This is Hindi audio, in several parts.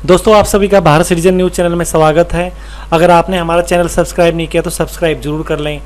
दोस्तों आप सभी का भारत सिटीजन न्यूज़ चैनल में स्वागत है। अगर आपने हमारा चैनल सब्सक्राइब नहीं किया तो सब्सक्राइब जरूर कर लें।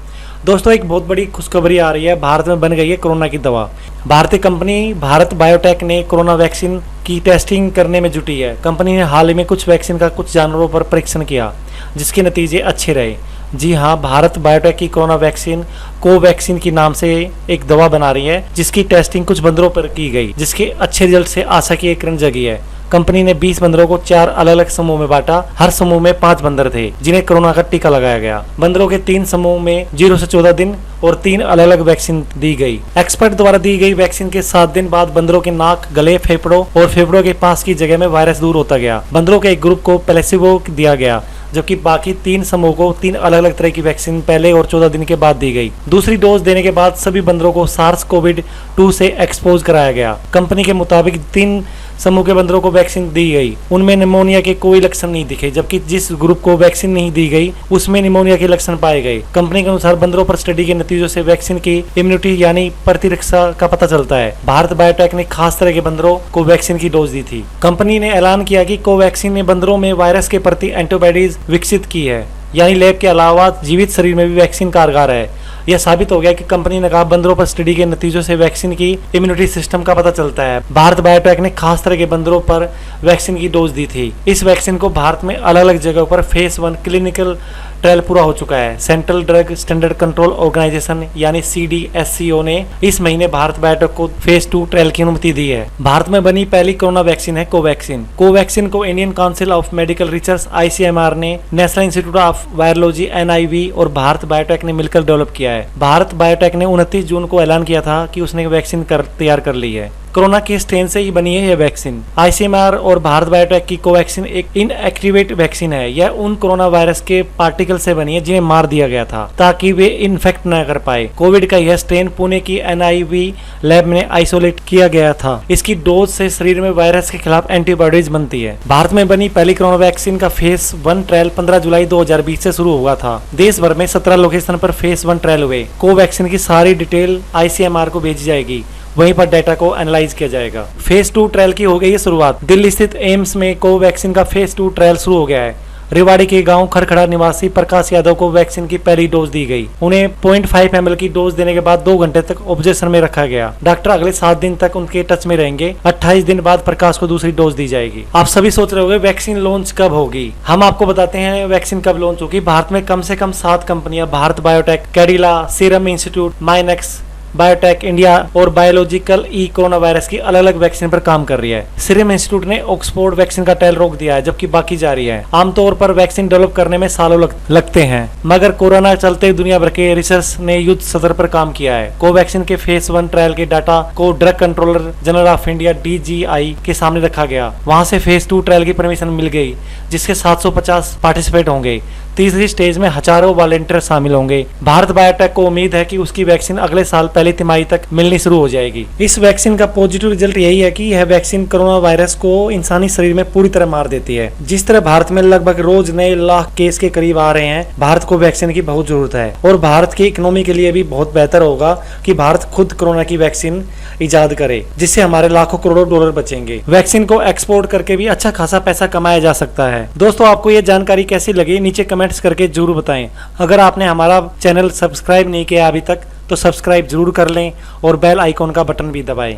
दोस्तों एक बहुत बड़ी खुशखबरी आ रही है, भारत में बन गई है कोरोना की दवा। भारतीय कंपनी भारत बायोटेक ने कोरोना वैक्सीन की टेस्टिंग करने में जुटी है। कंपनी ने हाल ही में कुछ वैक्सीन का कुछ जानवरों पर परीक्षण किया जिसके नतीजे अच्छे रहे। जी हाँ, भारत बायोटेक की कोरोना वैक्सीन कोवैक्सीन के नाम से एक दवा बना रही है जिसकी टेस्टिंग कुछ बंदरों पर की गई जिसके अच्छे रिजल्ट से आशा की एक किरण जगी है। कंपनी ने 20 बंदरों को 4 अलग अलग समूह में बांटा। हर समूह में 5 बंदर थे जिन्हें कोरोना का टीका लगाया गया। बंदरों के 3 समूह में 0 से 14 दिन और 3 अलग अलग वैक्सीन दी गई। एक्सपर्ट द्वारा दी गई वैक्सीन के 7 दिन बाद बंदरों के नाक, गले, फेफड़ों और फेफड़ों के पास की जगह में वायरस दूर होता गया। बंदरों के एक ग्रुप को प्लेसिबो दिया गया जबकि बाकी 3 समूह को 3 अलग अलग तरह की वैक्सीन पहले और 14 दिन के बाद दी गई। दूसरी डोज देने के बाद सभी बंदरों को SARS-CoV-2 से एक्सपोज कराया गया। कंपनी के मुताबिक 3 समूह के बंदरों को वैक्सीन दी गई, उनमें निमोनिया के कोई लक्षण नहीं दिखे, जबकि जिस ग्रुप को वैक्सीन नहीं दी गई उसमें निमोनिया के लक्षण पाए गए। कंपनी के अनुसार बंदरों पर स्टडी के नतीजों से वैक्सीन की इम्यूनिटी यानी प्रतिरक्षा का पता चलता है। भारत बायोटेक ने खास तरह के बंदरों को वैक्सीन की डोज दी थी। कंपनी ने ऐलान किया कि कोवैक्सीन ने बंदरों में वायरस के प्रति एंटीबॉडीज विकसित की है, यानी लैब के अलावा जीवित शरीर में भी वैक्सीन कारगर है। यह साबित हो गया कि कंपनी ने कहा बंदरों पर स्टडी के नतीजों से वैक्सीन की इम्यूनिटी सिस्टम का पता चलता है। भारत बायोटेक ने खास तरह के बंदरों पर वैक्सीन की डोज दी थी। इस वैक्सीन को भारत में अलग अलग जगहों पर फेज 1 क्लिनिकल ट्रायल पूरा हो चुका है। Central drug standard control organisation यानी CDSCO ने इस महीने भारत बायोटेक को फेज 2 ट्रायल की अनुमति दी है। भारत में बनी पहली कोरोना वैक्सीन है कोवैक्सीन। कोवैक्सीन को Indian council of medical research ICMR ने, national institute of virology NIV और भारत बायोटेक ने मिलकर डेवलप किया है। भारत बायोटेक ने 29 जून को ऐलान किया था कि उसने वैक्सीन तैयार कर ली है। कोरोना के स्ट्रेन से ही बनी है यह वैक्सीन। ICMR और भारत बायोटेक की कोवैक्सीन एक इनएक्टिवेट वैक्सीन है। यह उन कोरोना वायरस के पार्टिकल से बनी है जिन्हें मार दिया गया था ताकि वे इन्फेक्ट न कर पाए। कोविड का यह स्ट्रेन पुणे की NIV लैब में आइसोलेट किया गया था। इसकी डोज से शरीर में वायरस के खिलाफ एंटीबॉडीज बनती है। भारत में बनी पहली कोरोना वैक्सीन का फेज 1 ट्रायल 15 जुलाई 2020 से शुरू हुआ था। देश भर में 17 लोकेशन पर फेज 1 ट्रायल हुए। कोवैक्सीन की सारी डिटेल ICMR को भेजी जाएगी, वहीं पर डाटा को एनालाइज किया जाएगा। फेज 2 ट्रायल की हो गई है शुरुआत। दिल्ली स्थित एम्स में कोवैक्सीन का फेज 2 ट्रायल शुरू हो गया है। रेवाड़ी के गांव खरखड़ा निवासी प्रकाश यादव को वैक्सीन की पहली डोज दी गई। उन्हें 0.5 ml की डोज देने के बाद 2 घंटे तक ऑब्जर्वेशन में रखा गया। डॉक्टर अगले 7 दिन तक उनके टच में रहेंगे। 28 दिन बाद प्रकाश को दूसरी डोज दी जाएगी। आप सभी सोच रहे होंगे वैक्सीन लॉन्च कब होगी। हम आपको बताते हैं वैक्सीन कब लॉन्च होगी। भारत में कम से कम 7 कंपनियां Bharat Biotech, Cadila, Serum Institute, Mynvax Biotech India और बायोलॉजिकल कोरोना वायरस की अलग अलग वैक्सीन पर काम कर रही है। सीरम इंस्टीट्यूट ने ऑक्सफोर्ड वैक्सीन का ट्रायल रोक दिया है जबकि बाकी जारी है। आमतौर पर वैक्सीन डेवलप करने में सालों लगते हैं, मगर कोरोना चलते दुनिया भर के रिसर्च ने युद्ध स्तर पर काम किया है। कोवैक्सीन के फेज 1 ट्रायल के डाटा को drug controller general of India DGI के सामने रखा गया। वहां से फेज 2 ट्रायल की परमिशन मिल गई जिसके 750 पार्टिसिपेट होंगे। तीसरी स्टेज में हजारों वॉलंटियर शामिल होंगे। भारत बायोटेक को उम्मीद है कि उसकी वैक्सीन अगले साल पहली तिमाही तक मिलनी शुरू हो जाएगी। इस वैक्सीन का पॉजिटिव रिजल्ट यही है कि यह वैक्सीन कोरोना वायरस को इंसानी शरीर में पूरी तरह मार देती है। जिस तरह भारत में लगभग रोज नए लाख केस के करीब आ रहे हैं, भारत को वैक्सीन की बहुत जरूरत है और भारत की इकोनॉमी के लिए भी बहुत बेहतर होगा कि भारत खुद कोरोना की वैक्सीन इजाद करे, जिससे हमारे लाखों करोड़ों डॉलर बचेंगे। वैक्सीन को एक्सपोर्ट करके भी अच्छा खासा पैसा कमाया जा सकता है। दोस्तों आपको ये जानकारी कैसी लगी नीचे कमेंट्स करके जरूर बताएं। अगर आपने हमारा चैनल सब्सक्राइब नहीं किया अभी तक तो सब्सक्राइब जरूर कर लें और बेल आइकॉन का बटन भी दबाएं।